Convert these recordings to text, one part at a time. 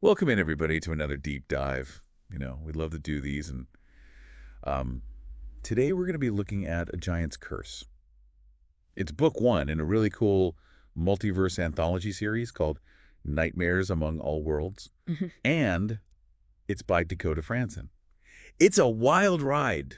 Welcome in, everybody, to another deep dive. We love to do these, and today we're going to be looking at A Giant's Curse. It's book one in a really cool multiverse anthology series called Nightmares Among All Worlds, and it's by Dakota Frandsen. It's a wild ride,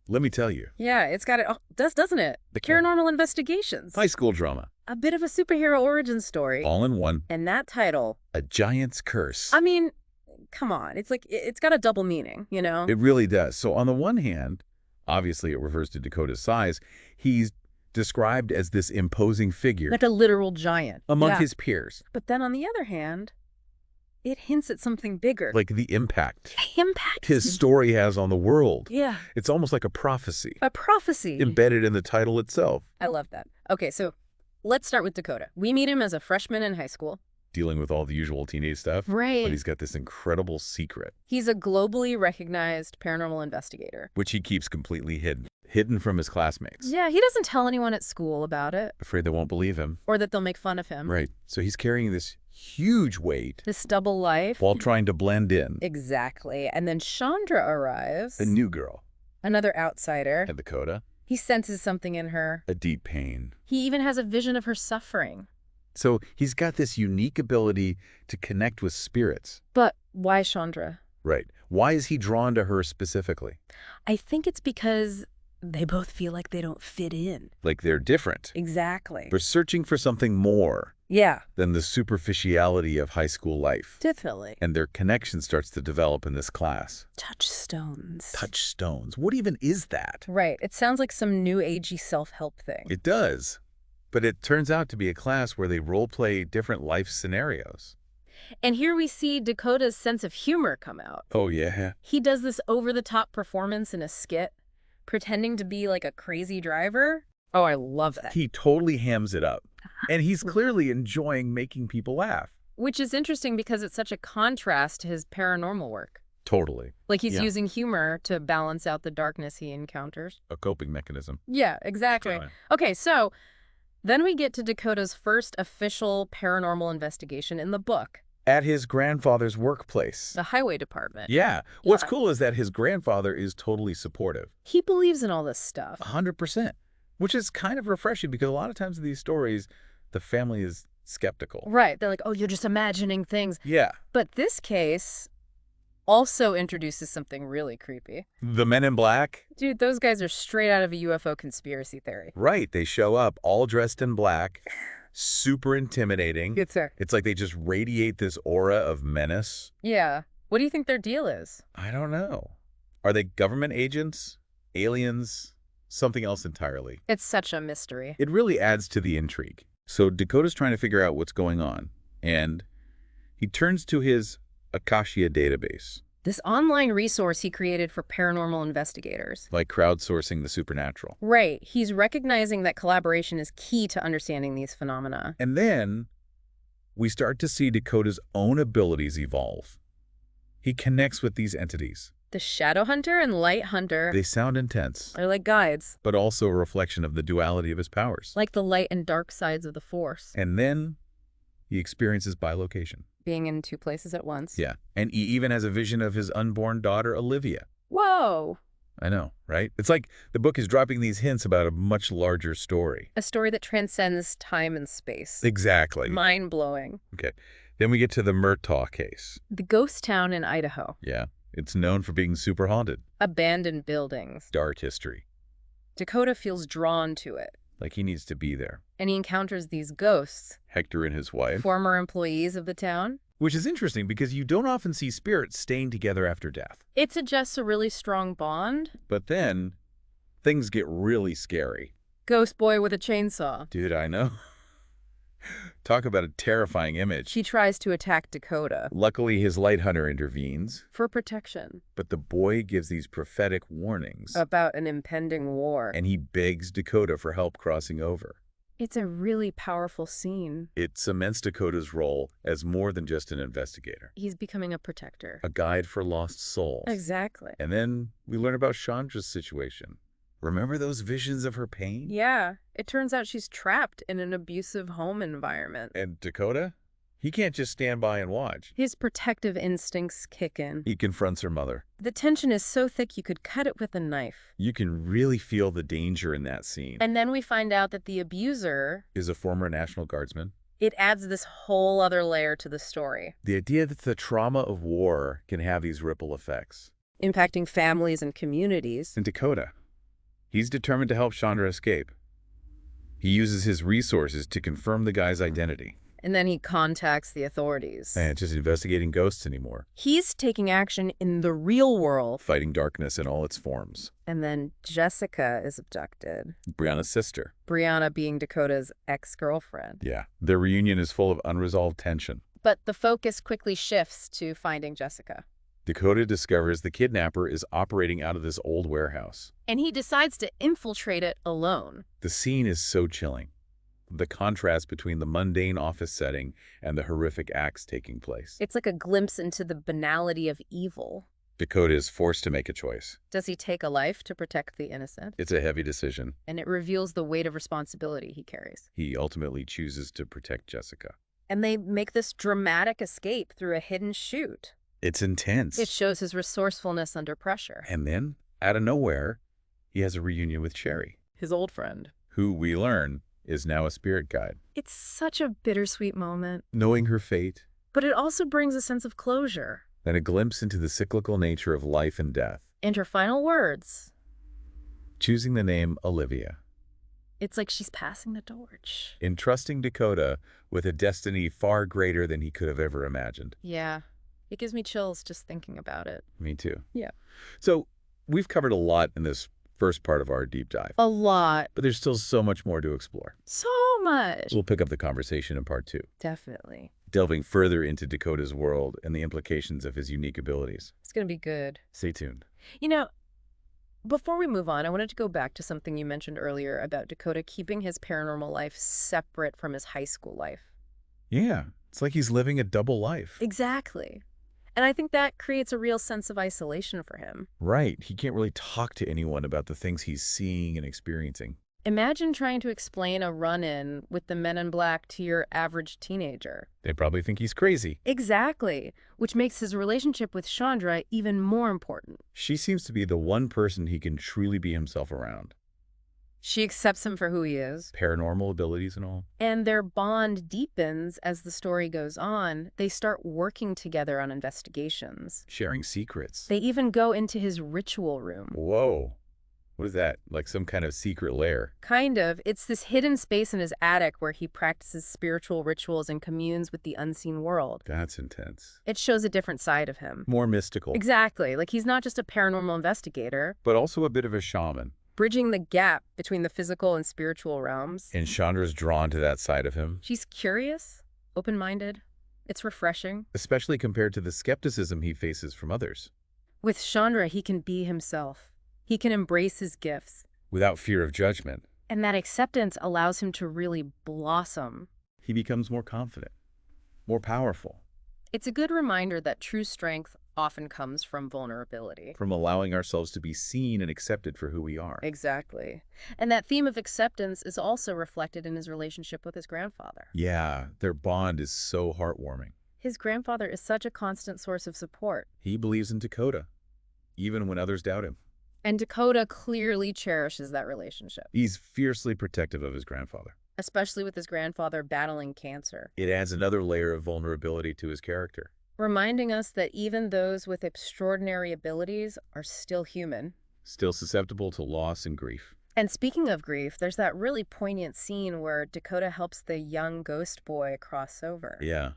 let me tell you. Yeah, it's got it. Doesn't it? The paranormal investigations. High school drama. A bit of a superhero origin story. All in one. And that title. A Giant's Curse. I mean, come on. It's like, it's got a double meaning, you know? It really does. So on the one hand, obviously it refers to Dakota's size. He's described as this imposing figure. Like a literal giant. Among his peers. But then on the other hand, it hints at something bigger. Like the impact. Impact. His story has on the world. Yeah. It's almost like a prophecy. A prophecy. Embedded in the title itself. I love that. Okay, so let's start with Dakota. We meet him as a freshman in high school. Dealing with all the usual teenage stuff. Right. But he's got this incredible secret. He's a globally recognized paranormal investigator. Which he keeps completely hidden. Hidden from his classmates. Yeah, he doesn't tell anyone at school about it. Afraid they won't believe him. Or that they'll make fun of him. Right. So he's carrying this huge weight. This double life. While trying to blend in. Exactly. And then Chandra arrives. A new girl. Another outsider. And Dakota. He senses something in her. A deep pain. He even has a vision of her suffering. So he's got this unique ability to connect with spirits. But why Chandra? Right. Why is he drawn to her specifically? I think it's because they both feel like they don't fit in. Like they're different. Exactly. They're searching for something more. Yeah. Than the superficiality of high school life. Definitely. And their connection starts to develop in this class. Touchstones. Touchstones. What even is that? Right. It sounds like some new agey self-help thing. It does. But it turns out to be a class where they role-play different life scenarios. And here we see Dakota's sense of humor come out. Oh, yeah? He does this over-the-top performance in a skit, pretending to be like a crazy driver. Oh, I love that. He totally hams it up. And he's clearly enjoying making people laugh. Which is interesting because it's such a contrast to his paranormal work. Totally. Like he's using humor to balance out the darkness he encounters. A coping mechanism. Yeah, exactly. Okay, so then we get to Dakota's first official paranormal investigation in the book. At his grandfather's workplace. The highway department. Yeah. What's cool is that his grandfather is totally supportive. He believes in all this stuff. 100%. Which is kind of refreshing because a lot of times in these stories, the family is skeptical. Right. They're like, oh, you're just imagining things. Yeah. But this case also introduces something really creepy. The Men in Black? Dude, those guys are straight out of a UFO conspiracy theory. Right. They show up all dressed in black, super intimidating. Good, sir. It's like they just radiate this aura of menace. Yeah. What do you think their deal is? I don't know. Are they government agents? Aliens? Something else entirely. It's such a mystery. It really adds to the intrigue. So Dakota's trying to figure out what's going on, and he turns to his Akashiya database. This online resource he created for paranormal investigators. Like crowdsourcing the supernatural. Right. He's recognizing that collaboration is key to understanding these phenomena. And then we start to see Dakota's own abilities evolve. He connects with these entities. The Shadow Hunter and Light Hunter. They sound intense. They're like guides. But also a reflection of the duality of his powers. Like the light and dark sides of the Force. And then he experiences bilocation. Being in two places at once. Yeah. And he even has a vision of his unborn daughter, Olivia. Whoa. I know, right? It's like the book is dropping these hints about a much larger story. A story that transcends time and space. Exactly. Mind-blowing. Okay. Then we get to the Murtaugh case. The ghost town in Idaho. Yeah. It's known for being super haunted. Abandoned buildings. Dark history. Dakota feels drawn to it. Like he needs to be there. And he encounters these ghosts. Hector and his wife. Former employees of the town. Which is interesting because you don't often see spirits staying together after death. It suggests a really strong bond. But then things get really scary. Ghost boy with a chainsaw. Dude, I know. Talk about a terrifying image. She tries to attack Dakota. Luckily, his light hunter intervenes. For protection. But the boy gives these prophetic warnings. About an impending war. And he begs Dakota for help crossing over. It's a really powerful scene. It cements Dakota's role as more than just an investigator. He's becoming a protector. A guide for lost souls. Exactly. And then we learn about Chandra's situation. Remember those visions of her pain? Yeah. It turns out she's trapped in an abusive home environment. And Dakota? He can't just stand by and watch. His protective instincts kick in. He confronts her mother. The tension is so thick you could cut it with a knife. You can really feel the danger in that scene. And then we find out that the abuser is a former National Guardsman. It adds this whole other layer to the story. The idea that the trauma of war can have these ripple effects. Impacting families and communities. And Dakota, he's determined to help Chandra escape. He uses his resources to confirm the guy's identity. And then he contacts the authorities. And it's just investigating ghosts anymore. He's taking action in the real world. Fighting darkness in all its forms. And then Jessica is abducted. Brianna's sister. Brianna being Dakota's ex-girlfriend. Yeah. Their reunion is full of unresolved tension. But the focus quickly shifts to finding Jessica. Dakota discovers the kidnapper is operating out of this old warehouse. And he decides to infiltrate it alone. The scene is so chilling. The contrast between the mundane office setting and the horrific acts taking place. It's like a glimpse into the banality of evil. Dakota is forced to make a choice. Does he take a life to protect the innocent? It's a heavy decision. And it reveals the weight of responsibility he carries. He ultimately chooses to protect Jessica. And they make this dramatic escape through a hidden chute. It's intense. It shows his resourcefulness under pressure. And then, out of nowhere, he has a reunion with Sherry. His old friend. Who, we learn, is now a spirit guide. It's such a bittersweet moment. Knowing her fate. But it also brings a sense of closure. And a glimpse into the cyclical nature of life and death. And her final words. Choosing the name Olivia. It's like she's passing the torch. Entrusting Dakota with a destiny far greater than he could have ever imagined. Yeah. It gives me chills just thinking about it. Me too. Yeah. So, we've covered a lot in this first part of our deep dive. A lot. But there's still so much more to explore. So much. We'll pick up the conversation in part 2. Definitely. Delving further into Dakota's world and the implications of his unique abilities. It's going to be good. Stay tuned. You know, before we move on, I wanted to go back to something you mentioned earlier about Dakota keeping his paranormal life separate from his high school life. Yeah, it's like he's living a double life. Exactly. And I think that creates a real sense of isolation for him. Right. He can't really talk to anyone about the things he's seeing and experiencing. Imagine trying to explain a run-in with the Men in Black to your average teenager. They probably think he's crazy. Exactly, which makes his relationship with Chandra even more important. She seems to be the one person he can truly be himself around. She accepts him for who he is. Paranormal abilities and all. And their bond deepens as the story goes on. They start working together on investigations. Sharing secrets. They even go into his ritual room. Whoa. What is that? Like some kind of secret lair? Kind of. It's this hidden space in his attic where he practices spiritual rituals and communes with the unseen world. That's intense. It shows a different side of him. More mystical. Exactly. Like he's not just a paranormal investigator. But also a bit of a shaman. Bridging the gap between the physical and spiritual realms. And Chandra's drawn to that side of him. She's curious, open-minded. It's refreshing. Especially compared to the skepticism he faces from others. With Chandra, he can be himself. He can embrace his gifts. Without fear of judgment. And that acceptance allows him to really blossom. He becomes more confident, more powerful. It's a good reminder that true strength often comes from vulnerability. From allowing ourselves to be seen and accepted for who we are. Exactly. And that theme of acceptance is also reflected in his relationship with his grandfather. Yeah, their bond is so heartwarming. His grandfather is such a constant source of support. He believes in Dakota, even when others doubt him. And Dakota clearly cherishes that relationship. He's fiercely protective of his grandfather. Especially with his grandfather battling cancer. It adds another layer of vulnerability to his character. Reminding us that even those with extraordinary abilities are still human. Still susceptible to loss and grief. And speaking of grief, there's that really poignant scene where Dakota helps the young ghost boy cross over. Yeah.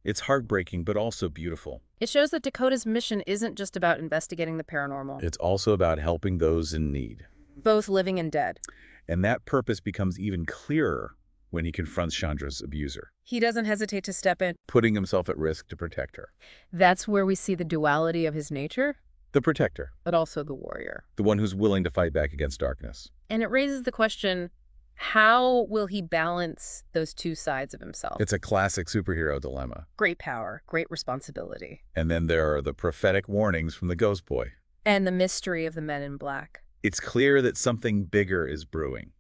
It's heartbreaking, but also beautiful. It shows that Dakota's mission isn't just about investigating the paranormal. It's also about helping those in need. Both living and dead. And that purpose becomes even clearer when he confronts Chandra's abuser. He doesn't hesitate to step in, putting himself at risk to protect her. That's where we see the duality of his nature. The protector. But also the warrior. The one who's willing to fight back against darkness. And it raises the question, how will he balance those two sides of himself? It's a classic superhero dilemma. Great power, great responsibility. And then there are the prophetic warnings from the ghost boy. And the mystery of the Men in Black. It's clear that something bigger is brewing.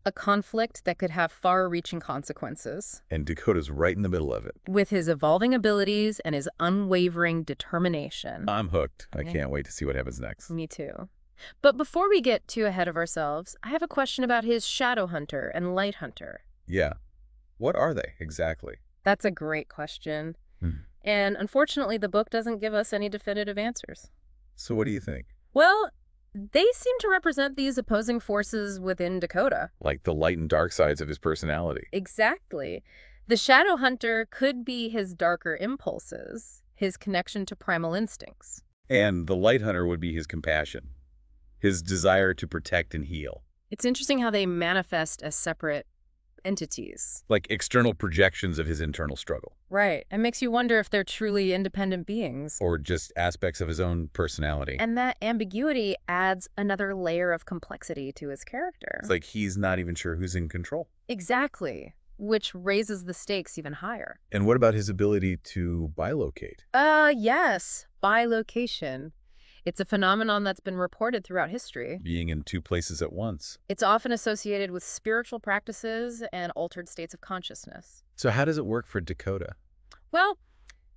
A conflict that could have far-reaching consequences. And Dakota's right in the middle of it. With his evolving abilities and his unwavering determination. I'm hooked. I Okay. can't wait to see what happens next. Me too. But before we get too ahead of ourselves, I have a question about his shadow hunter and light hunter. Yeah. What are they exactly? That's a great question. Hmm. And unfortunately, the book doesn't give us any definitive answers. So what do you think? Well, they seem to represent these opposing forces within Dakota. Like the light and dark sides of his personality. Exactly. The shadow hunter could be his darker impulses, his connection to primal instincts. And the light hunter would be his compassion, his desire to protect and heal. It's interesting how they manifest as separate entities. Like external projections of his internal struggle. Right. It makes you wonder if they're truly independent beings. Or just aspects of his own personality. And that ambiguity adds another layer of complexity to his character. It's like he's not even sure who's in control. Exactly. Which raises the stakes even higher. And what about his ability to bilocate? Yes. Bilocation. It's a phenomenon that's been reported throughout history. Being in two places at once. It's often associated with spiritual practices and altered states of consciousness. So how does it work for Dakota? Well,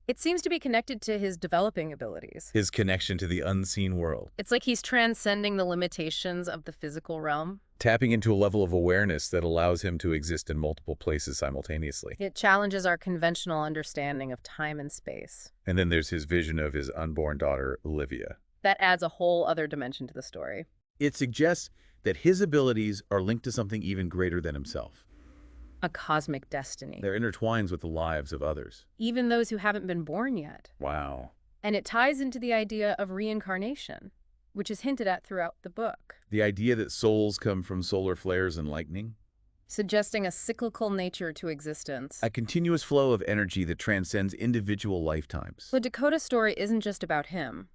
it seems to be connected to his developing abilities. His connection to the unseen world. It's like he's transcending the limitations of the physical realm. Tapping into a level of awareness that allows him to exist in multiple places simultaneously. It challenges our conventional understanding of time and space. And then there's his vision of his unborn daughter, Olivia. That adds a whole other dimension to the story. It suggests that his abilities are linked to something even greater than himself. A cosmic destiny. They're intertwined with the lives of others. Even those who haven't been born yet. Wow. And it ties into the idea of reincarnation, which is hinted at throughout the book. The idea that souls come from solar flares and lightning. Suggesting a cyclical nature to existence. A continuous flow of energy that transcends individual lifetimes. The Dakota story isn't just about him.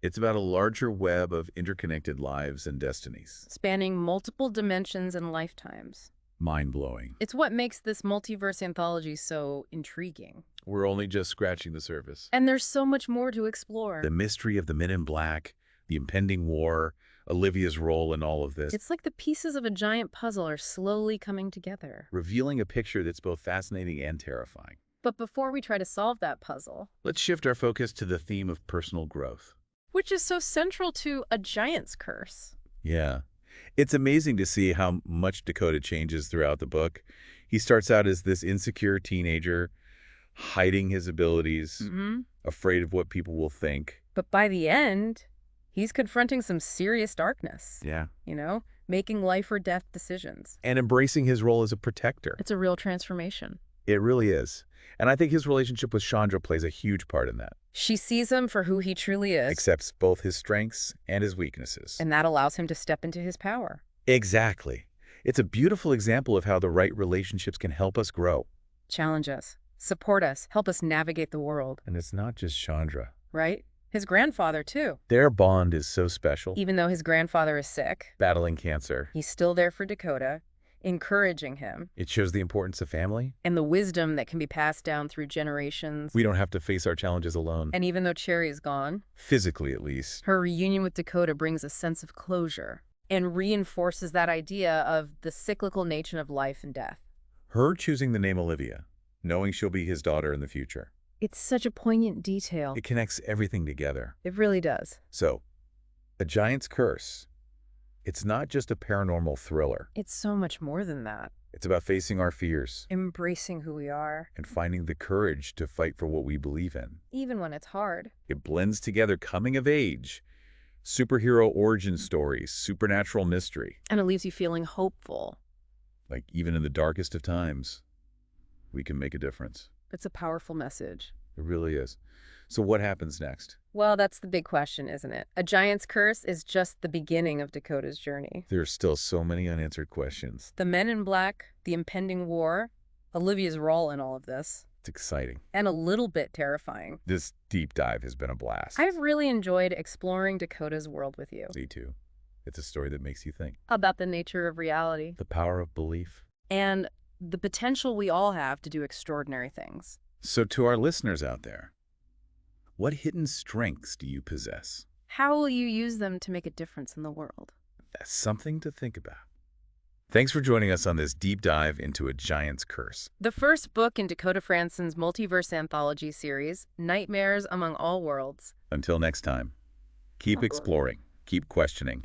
It's about a larger web of interconnected lives and destinies. Spanning multiple dimensions and lifetimes. Mind-blowing. It's what makes this multiverse anthology so intriguing. We're only just scratching the surface. And there's so much more to explore. The mystery of the Men in Black, the impending war, Olivia's role in all of this. It's like the pieces of a giant puzzle are slowly coming together. Revealing a picture that's both fascinating and terrifying. But before we try to solve that puzzle, Let's shift our focus to the theme of personal growth. which is so central to A Giant's Curse. Yeah. It's amazing to see how much Dakota changes throughout the book. He starts out as this insecure teenager, hiding his abilities, afraid of what people will think. But by the end, he's confronting some serious darkness. Yeah. Making life or death decisions. And embracing his role as a protector. It's a real transformation. It really is. And I think his relationship with Chandra plays a huge part in that. She sees him for who he truly is. Accepts both his strengths and his weaknesses. And that allows him to step into his power. Exactly. It's a beautiful example of how the right relationships can help us grow. Challenge us. Support us. Help us navigate the world. And it's not just Chandra. Right? His grandfather, too. Their bond is so special. Even though his grandfather is sick, Battling cancer. he's still there for Dakota, encouraging him, It shows the importance of family. and the wisdom that can be passed down through generations. We don't have to face our challenges alone. And even though Cherry is gone, Physically, at least. her reunion with Dakota brings a sense of closure and reinforces that idea of the cyclical nature of life and death. Her choosing the name Olivia, knowing she'll be his daughter in the future. It's such a poignant detail. It connects everything together. It really does. So, A Giant's Curse. It's not just a paranormal thriller. It's so much more than that. It's about facing our fears Embracing who we are, and finding the courage to fight for what we believe in. even when it's hard. It blends together coming of age, superhero origin stories, supernatural mystery. And it leaves you feeling hopeful. Like even in the darkest of times, we can make a difference. It's a powerful message. It really is. So what happens next? Well, that's the big question, isn't it? A Giant's Curse is just the beginning of Dakota's journey. There's still so many unanswered questions. The Men in Black, the impending war, Olivia's role in all of this, It's exciting. and a little bit terrifying. This deep dive has been a blast. I've really enjoyed exploring Dakota's world with you. Me too. It's a story that makes you think. About the nature of reality The power of belief. and the potential we all have to do extraordinary things. So to our listeners out there, what hidden strengths do you possess? How will you use them to make a difference in the world? That's something to think about. Thanks for joining us on this deep dive into a giant's curse. The first book in Dakota Frandsen's multiverse anthology series, Nightmares Among All Worlds. Until next time, keep exploring, keep questioning.